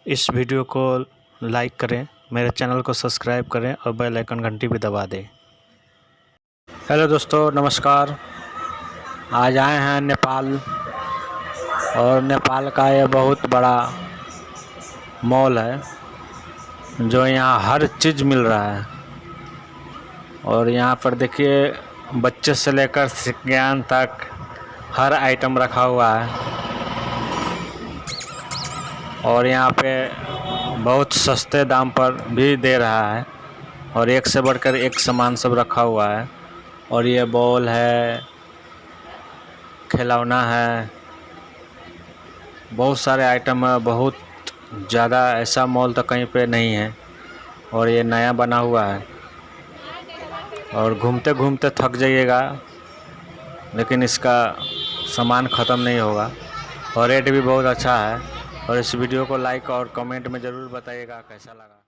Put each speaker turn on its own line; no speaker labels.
इस वीडियो को लाइक करें, मेरे चैनल को सब्सक्राइब करें और बेल आइकन घंटी भी दबा दें। हेलो दोस्तों, नमस्कार। आज आए हैं नेपाल और नेपाल का ये बहुत बड़ा मॉल है जो यहाँ हर चीज़ मिल रहा है। और यहाँ पर देखिए, बच्चे से लेकर सियान तक हर आइटम रखा हुआ है। और यहाँ पे बहुत सस्ते दाम पर भी दे रहा है और एक से बढ़कर एक सामान सब रखा हुआ है। और ये बॉल है, खिलौना है, बहुत सारे आइटम है। बहुत ज़्यादा ऐसा मॉल तो कहीं पे नहीं है और ये नया बना हुआ है। और घूमते घूमते थक जाइएगा, लेकिन इसका सामान ख़त्म नहीं होगा और रेट भी बहुत अच्छा है। और इस वीडियो को लाइक और कमेंट में ज़रूर बताइएगा कैसा लगा।